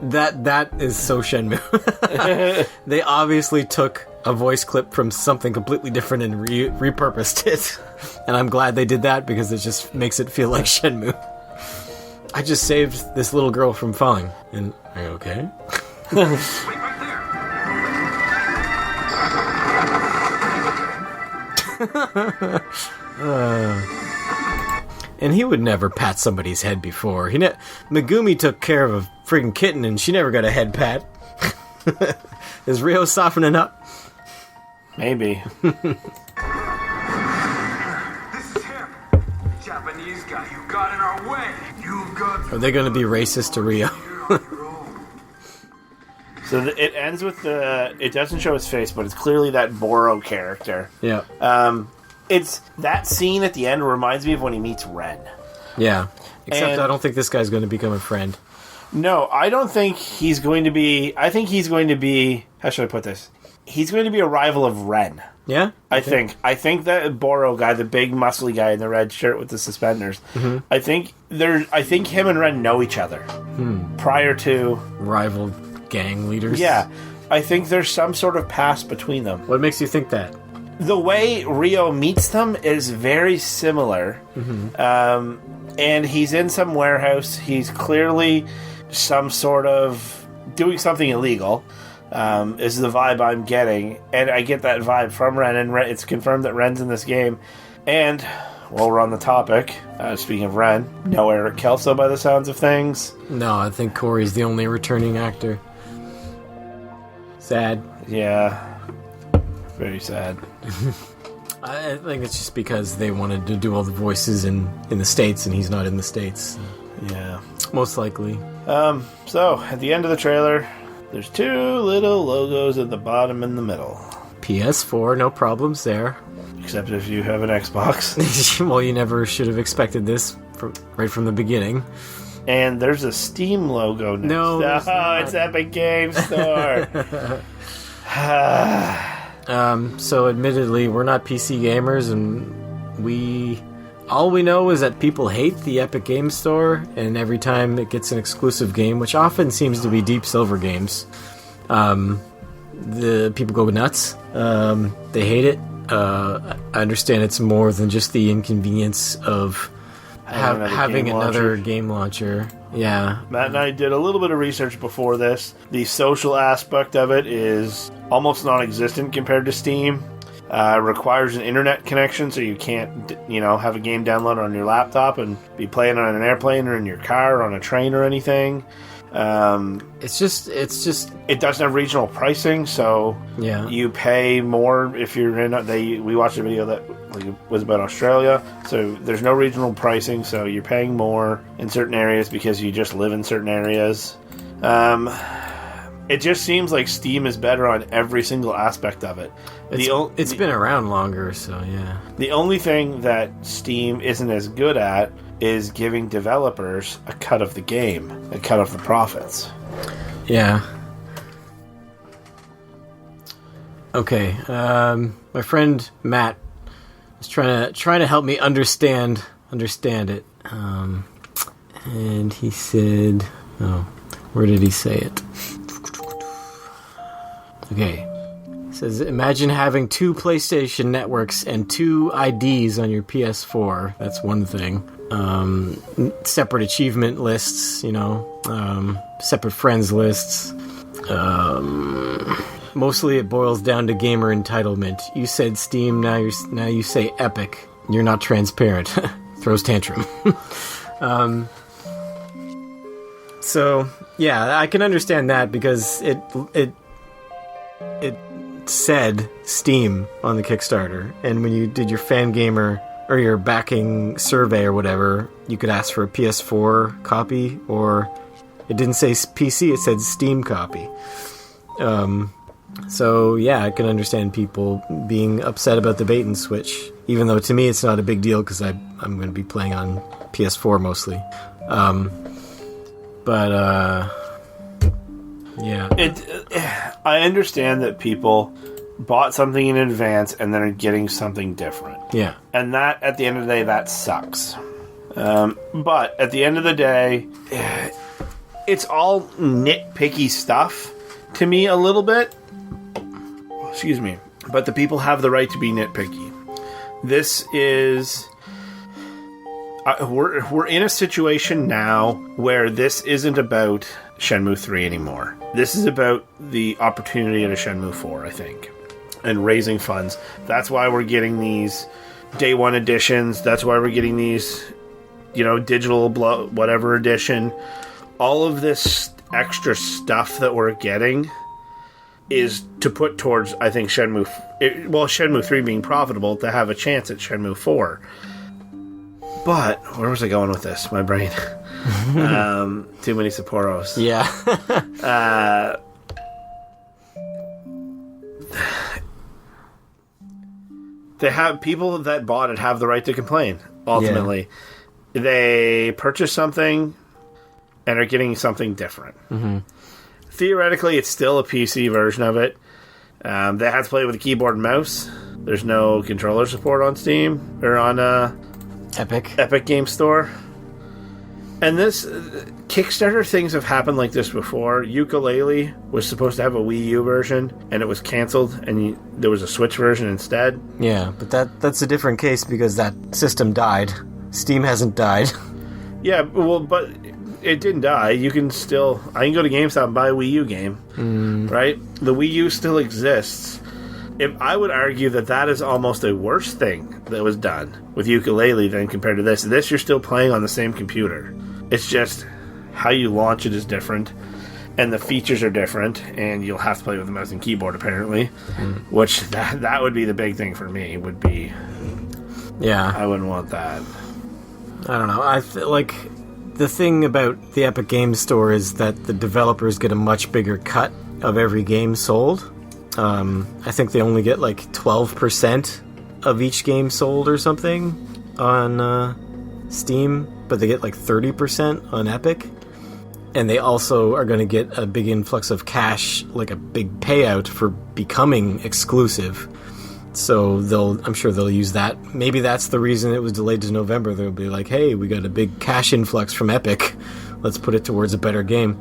Speaker 3: That is so Shenmue. They obviously took a voice clip from something completely different and repurposed it. And I'm glad they did that because it just makes it feel like Shenmue. I just saved this little girl from falling. And are you okay?
Speaker 4: Wait right there.
Speaker 3: And he would never pat somebody's head before. Megumi took care of a friggin' kitten and she never got a head pat. Is Rio softening up?
Speaker 2: Maybe.
Speaker 4: This is him. Japanese guy you got in our way. You've got
Speaker 3: Are they going to be racist to Rio?
Speaker 2: So it ends with it doesn't show his face, but it's clearly that Boro character.
Speaker 3: Yeah.
Speaker 2: It's that scene at the end reminds me of when he meets Ren.
Speaker 3: Yeah. Except
Speaker 2: And-
Speaker 3: I don't think this guy's going to become a friend.
Speaker 2: No, I don't think he's going to be. I think he's going to be. How should I put this? He's going to be a rival of Ren.
Speaker 3: Yeah?
Speaker 2: I think that Boro guy, the big muscly guy in the red shirt with the suspenders. Mm-hmm. I think him and Ren know each other prior to
Speaker 3: Rival gang leaders?
Speaker 2: Yeah, I think there's some sort of past between them.
Speaker 3: What makes you think that?
Speaker 2: The way Rio meets them is very similar. Mm-hmm. And he's in some warehouse. He's clearly some sort of doing something illegal. Is the vibe I'm getting. And I get that vibe from Ren. And it's confirmed that Ren's in this game. And while we're on the topic, speaking of Ren, no Eric Kelso by the sounds of things.
Speaker 3: No, I think Corey's the only returning actor. Sad.
Speaker 2: Yeah. Very sad.
Speaker 3: I think it's just because they wanted to do all the voices in the States, and he's not in the States.
Speaker 2: Yeah.
Speaker 3: Most likely.
Speaker 2: So, at the end of the trailer, there's two little logos at the bottom and the middle.
Speaker 3: PS4, no problems there.
Speaker 2: Except if you have an Xbox.
Speaker 3: Well, you never should have expected this right from the beginning.
Speaker 2: And there's a Steam logo next.
Speaker 3: No,
Speaker 2: it's Epic Games Store.
Speaker 3: So admittedly, we're not PC gamers, and all we know is that people hate the Epic Games Store, and every time it gets an exclusive game, which often seems to be Deep Silver games, the people go nuts. They hate it. I understand it's more than just the inconvenience of having another game launcher. Yeah.
Speaker 2: Matt and I did a little bit of research before this. The social aspect of it is almost non-existent compared to Steam. Requires an internet connection, so you can't, have a game downloaded on your laptop and be playing on an airplane or in your car or on a train or anything.
Speaker 3: It's just
Speaker 2: it doesn't have regional pricing, so
Speaker 3: yeah,
Speaker 2: you pay more if you're in. We watched a video that was about Australia, so there's no regional pricing, so you're paying more in certain areas because you just live in certain areas. It just seems like Steam is better on every single aspect of it.
Speaker 3: It's been around longer, so yeah.
Speaker 2: The only thing that Steam isn't as good at is giving developers a cut of the game, a cut of the profits.
Speaker 3: Yeah. Okay. My friend Matt was trying to help me understand it. And he said, where did he say it? Okay. It says, imagine having 2 PlayStation networks and 2 IDs on your PS4. That's one thing. Separate achievement lists, separate friends lists. Mostly it boils down to gamer entitlement. You said Steam, now you say Epic. You're not transparent. Throws tantrum. So yeah, I can understand that because it said Steam on the Kickstarter, and when you did your fan gamer or your backing survey or whatever, you could ask for a PS4 copy, or it didn't say PC, it said Steam copy. So yeah, I can understand people being upset about the bait and switch, even though to me it's not a big deal because I'm going to be playing on PS4 mostly. Yeah.
Speaker 2: I understand that people bought something in advance and then are getting something different.
Speaker 3: Yeah.
Speaker 2: And that, at the end of the day, that sucks. But at the end of the day, it's all nitpicky stuff to me a little bit. Excuse me. But the people have the right to be nitpicky. This is... we're in a situation now where this isn't about Shenmue 3 anymore. This is about the opportunity at a Shenmue 4, I think, and raising funds. That's why we're getting these day one editions. That's why we're getting these, digital whatever edition. All of this extra stuff that we're getting is to put towards, I think, Shenmue 3 being profitable to have a chance at Shenmue 4. But, where was I going with this? My brain. Too many Sapporos.
Speaker 3: Yeah.
Speaker 2: They have people that bought it have the right to complain, ultimately. Yeah. They purchase something and are getting something different. Mm-hmm. Theoretically, it's still a PC version of it. They have to play with a keyboard and mouse. There's no controller support on Steam or on Epic Game Store. And this Kickstarter things have happened like this before. Yooka-Laylee was supposed to have a Wii U version, and it was canceled, and there was a Switch version instead.
Speaker 3: Yeah, but that's a different case because that system died. Steam hasn't died.
Speaker 2: Yeah, well, but it didn't die. I can go to GameStop and buy a Wii U game, right? The Wii U still exists. I would argue that is almost a worse thing that was done with Yooka-Laylee than compared to this. This, you're still playing on the same computer. It's just how you launch it is different, and the features are different, and you'll have to play with the mouse and keyboard, apparently, which that would be the big thing for me, would be...
Speaker 3: Yeah.
Speaker 2: I wouldn't want that.
Speaker 3: I don't know. I feel like the thing about the Epic Games Store is that the developers get a much bigger cut of every game sold. I think they only get like 12% of each game sold or something on Steam, but they get like 30% on Epic. And they also are going to get a big influx of cash, like a big payout for becoming exclusive. So I'm sure they'll use that. Maybe that's the reason it was delayed to November. They'll be like, hey, we got a big cash influx from Epic. Let's put it towards a better game.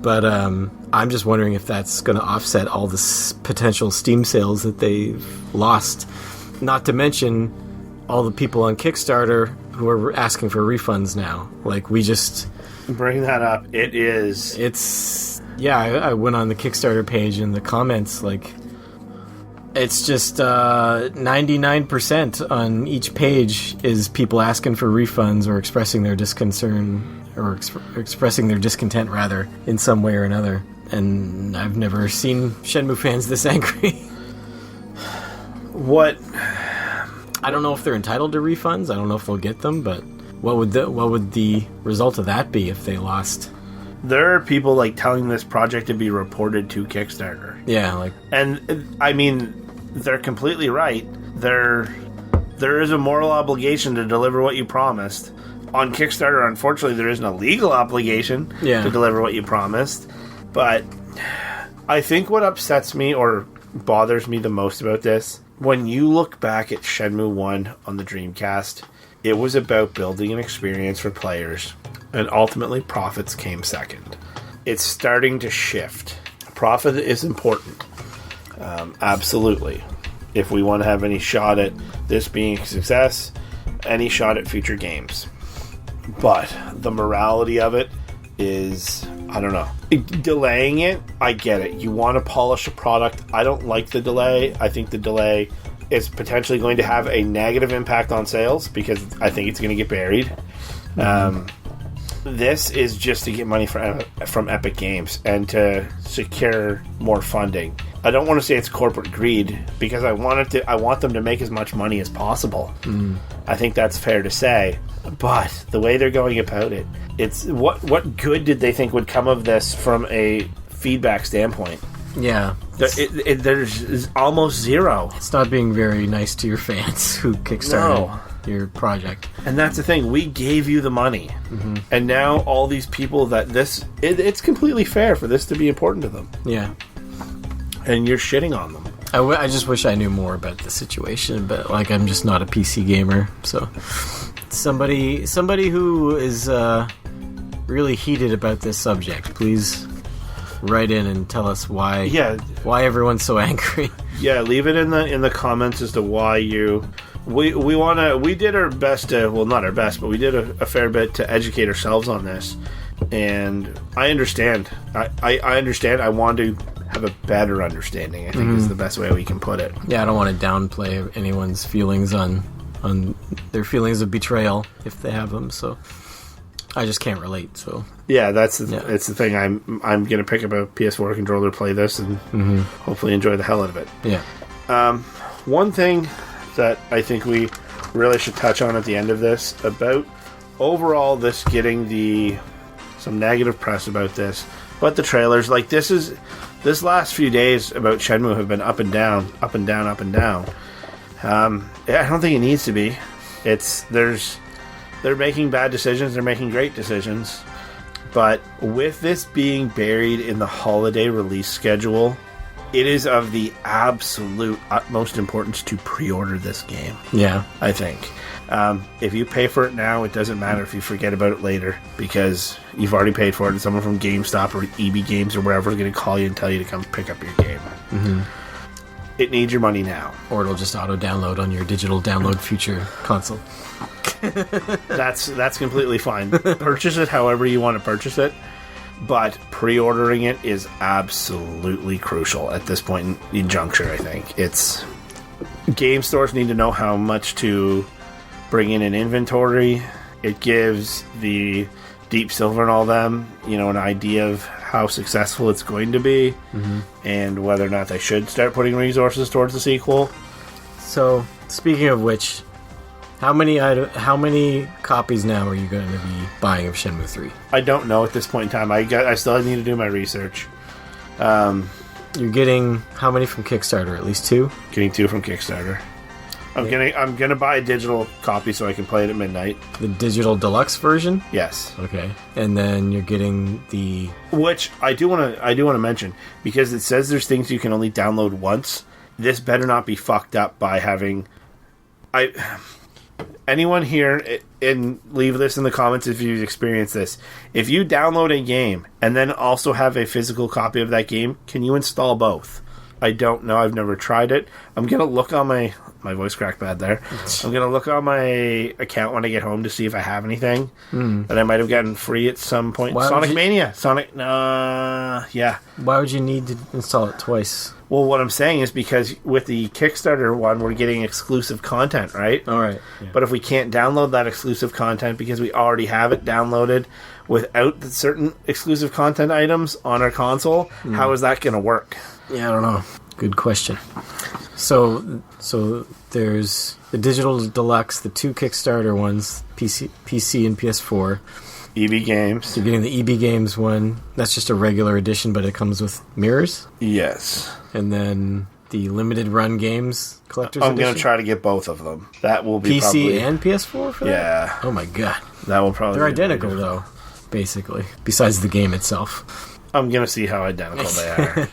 Speaker 3: But I'm just wondering if that's going to offset all the potential Steam sales that they've lost. Not to mention all the people on Kickstarter who are asking for refunds now. Like, we just...
Speaker 2: Bring that up.
Speaker 3: It's... Yeah, I went on the Kickstarter page and the comments, like... It's just 99% on each page is people asking for refunds or expressing their expressing their discontent, rather, in some way or another. And I've never seen Shenmue fans this angry.
Speaker 2: What?
Speaker 3: I don't know if they're entitled to refunds. I don't know if they'll get them, but what would the result of that be if they lost?
Speaker 2: There are people like telling this project to be reported to Kickstarter.
Speaker 3: Yeah, like,
Speaker 2: and I mean, they're completely right. There is a moral obligation to deliver what you promised. On Kickstarter, unfortunately, there isn't a legal obligation to deliver what you promised. But I think what upsets me or bothers me the most about this, when you look back at Shenmue 1 on the Dreamcast, it was about building an experience for players, and ultimately profits came second. It's starting to shift. Profit is important. Absolutely. If we want to have any shot at this being a success, any shot at future games. But the morality of it is, I don't know. Delaying it, I get it. You want to polish a product. I don't like the delay. I think the delay is potentially going to have a negative impact on sales because I think it's going to get buried. This is just to get money from Epic Games and to secure more funding. I don't want to say it's corporate greed because I want them to make as much money as possible. I think that's fair to say. But the way they're going about it, it's what good did they think would come of this from a feedback standpoint?
Speaker 3: Yeah.
Speaker 2: There's almost zero.
Speaker 3: It's not being very nice to your fans who kickstarted your project.
Speaker 2: And that's the thing. We gave you the money. And now all these people that it's completely fair for this to be important to them.
Speaker 3: Yeah.
Speaker 2: And you're shitting on them.
Speaker 3: I just wish I knew more about the situation, but like I'm just not a PC gamer, so somebody who is really heated about this subject, please write in and tell us why everyone's so angry.
Speaker 2: Yeah, leave it in the comments as to why we did our best to, well, not our best, but we did a fair bit to educate ourselves on this, and I understand. I understand. I want to have a better understanding, I think is the best way we can put it. Yeah,
Speaker 3: I don't want to downplay anyone's feelings on their feelings of betrayal if they have them, so I just can't relate. So
Speaker 2: yeah, it's the thing. I'm gonna pick up a PS4 controller, play this, and hopefully enjoy the hell out of it.
Speaker 3: Yeah.
Speaker 2: One thing that I think we really should touch on at the end of this, about overall this getting some negative press about this, but the trailers, like this last few days about Shenmue have been up and down, up and down, up and down. I don't think it needs to be. They're making bad decisions, they're making great decisions, but with this being buried in the holiday release schedule, it is of the absolute utmost importance to pre-order this game.
Speaker 3: Yeah.
Speaker 2: I think. If you pay for it now, it doesn't matter if you forget about it later, because you've already paid for it, and someone from GameStop or EB Games or wherever is going to call you and tell you to come pick up your game. It needs your money now.
Speaker 3: Or it'll just auto-download on your digital download future console.
Speaker 2: That's completely fine. Purchase it however you want to purchase it, but pre-ordering it is absolutely crucial at this point in juncture, I think. Game stores need to know how much to bring in inventory. It gives the Deep Silver and all them, an idea of how successful it's going to be, and whether or not they should start putting resources towards the sequel.
Speaker 3: So, speaking of which, how many copies now are you going to be buying of Shenmue 3?
Speaker 2: I don't know at this point in time. I still need to do my research.
Speaker 3: You're getting how many from Kickstarter? At least 2?
Speaker 2: Getting 2 from Kickstarter. I'm gonna buy a digital copy so I can play it at midnight.
Speaker 3: The digital deluxe version?
Speaker 2: Yes.
Speaker 3: Okay. And then you're getting the...
Speaker 2: Which I do want to mention, because it says there's things you can only download once. This better not be fucked up by having... anyone here, and leave this in the comments if you've experienced this. If you download a game and then also have a physical copy of that game, can you install both? I don't know. I've never tried it. I'm going to look on my voice cracked bad there. I'm going to look on my account when I get home to see if I have anything that I might have gotten free at some point. Sonic Mania. Yeah.
Speaker 3: Why would you need to install it twice?
Speaker 2: Well, what I'm saying is because with the Kickstarter one, we're getting exclusive content, right?
Speaker 3: All right. Yeah.
Speaker 2: But if we can't download that exclusive content because we already have it downloaded without the certain exclusive content items on our console, how is that going to work?
Speaker 3: Yeah, I don't know. Good question. So there's the Digital Deluxe, the 2 Kickstarter ones, PC and PS4.
Speaker 2: EB Games.
Speaker 3: You're getting the EB Games one. That's just a regular edition, but it comes with mirrors.
Speaker 2: Yes.
Speaker 3: And then the Limited Run Games Collector's Edition.
Speaker 2: I'm going to try to get both of them. That will be
Speaker 3: PC
Speaker 2: probably...
Speaker 3: and PS4 for that?
Speaker 2: Yeah.
Speaker 3: Oh my god.
Speaker 2: That will probably
Speaker 3: They're identical, though, basically. Besides the game itself.
Speaker 2: I'm going to see how identical they are.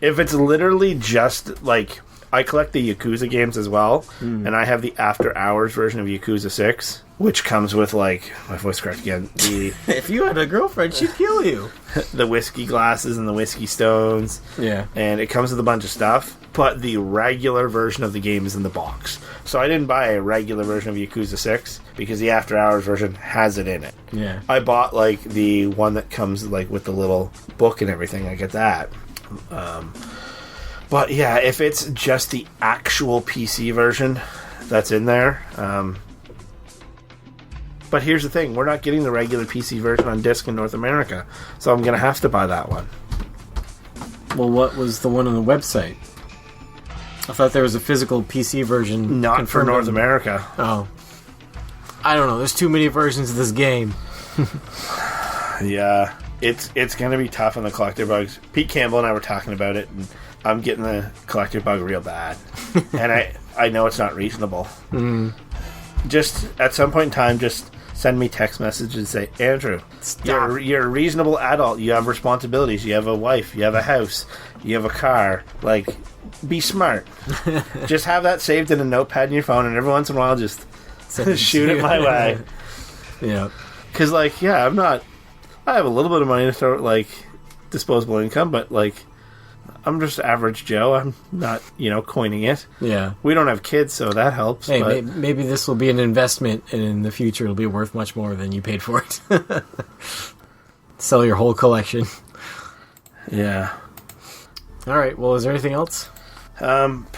Speaker 2: If it's literally just, like... I collect the Yakuza games as well, and I have the After Hours version of Yakuza 6, which comes with, like... My voice cracked again.
Speaker 3: If you had a girlfriend, she'd kill you.
Speaker 2: The whiskey glasses and the whiskey stones.
Speaker 3: Yeah.
Speaker 2: And it comes with a bunch of stuff, but the regular version of the game is in the box. So I didn't buy a regular version of Yakuza 6 because the After Hours version has it in it.
Speaker 3: Yeah.
Speaker 2: I bought, like, the one that comes, like, with the little book and everything. I get that. But yeah, if it's just the actual PC version that's in there. But here's the thing, we're not getting the regular PC version on disc in North America, so I'm going to have to buy that one.
Speaker 3: Well, what was the one on the website? I thought there was a physical PC version.
Speaker 2: Not for North America.
Speaker 3: Oh. I don't know, there's too many versions of this game.
Speaker 2: Yeah, it's going to be tough on the collector bugs. Pete Campbell and I were talking about it, and I'm getting the collector bug real bad. And I know it's not reasonable. Just, at some point in time, just send me text messages and say, Andrew, you're a reasonable adult. You have responsibilities. You have a wife. You have a house. You have a car. Like, be smart. Just have that saved in a notepad in your phone, and every once in a while just shoot it my way.
Speaker 3: Yeah.
Speaker 2: Because, like, yeah, I have a little bit of money to throw at, like, disposable income, but, like, I'm just average Joe. I'm not, coining it.
Speaker 3: Yeah.
Speaker 2: We don't have kids, so that helps.
Speaker 3: Hey,
Speaker 2: but...
Speaker 3: maybe this will be an investment, and in the future it'll be worth much more than you paid for it. Sell your whole collection.
Speaker 2: Yeah.
Speaker 3: All right. Well, is there anything else?
Speaker 2: Yeah.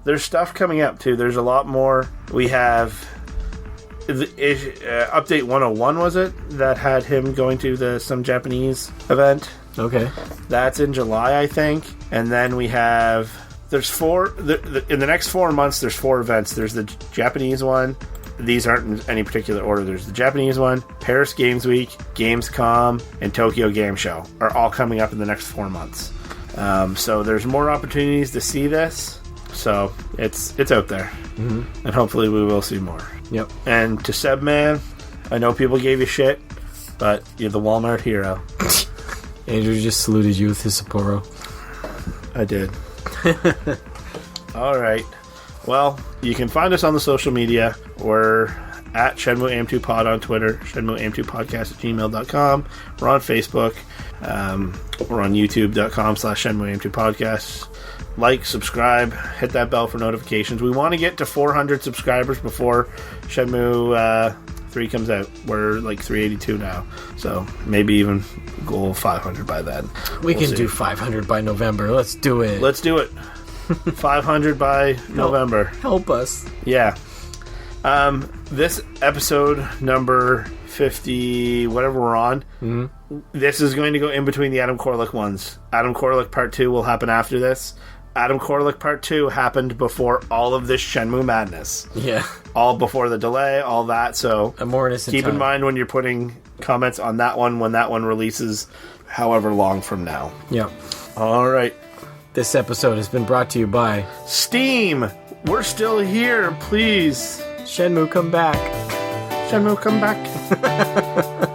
Speaker 2: There's stuff coming up, too. There's a lot more. We have... Update 101, was it? That had him going to some Japanese event.
Speaker 3: Okay.
Speaker 2: That's in July, I think. And then we have... There's four... in the next 4 months, there's 4 events. There's the Japanese one. These aren't in any particular order. There's the Japanese one, Paris Games Week, Gamescom, and Tokyo Game Show are all coming up in the next 4 months. So there's more opportunities to see this. So it's out there. Mm-hmm. And hopefully we will see more.
Speaker 3: Yep.
Speaker 2: And to Seb Man, I know people gave you shit, but you're the Walmart hero.
Speaker 3: Andrew just saluted you with his Sapporo.
Speaker 2: I did. All right. Well, you can find us on the social media. We're at Shenmue AM2 Pod on Twitter, Shenmue AM2 Podcast at gmail.com. We're on Facebook. We're on YouTube.com/Shenmue AM2 Podcast. Like, subscribe, hit that bell for notifications. We want to get to 400 subscribers before Shenmue 3 comes out. We're like 382 now, so maybe even goal 500 by then.
Speaker 3: We'll can do 500 by November. Let's do it.
Speaker 2: Let's do it. 500 by November.
Speaker 3: Help us.
Speaker 2: Yeah. This episode number 50, whatever we're on, this is going to go in between the Adam Korlick ones. Adam Korlick Part 2 will happen after this. Adam Korlick Part 2 happened before all of this Shenmue madness.
Speaker 3: Yeah.
Speaker 2: All before the delay, all that, so
Speaker 3: a more innocent
Speaker 2: keep
Speaker 3: time.
Speaker 2: in mind when you're putting comments on that one when that one releases however long from now.
Speaker 3: Yeah.
Speaker 2: All right.
Speaker 3: This episode has been brought to you by
Speaker 2: Steam. We're still here, please.
Speaker 3: Shenmue, come back.
Speaker 2: Shenmue, come back.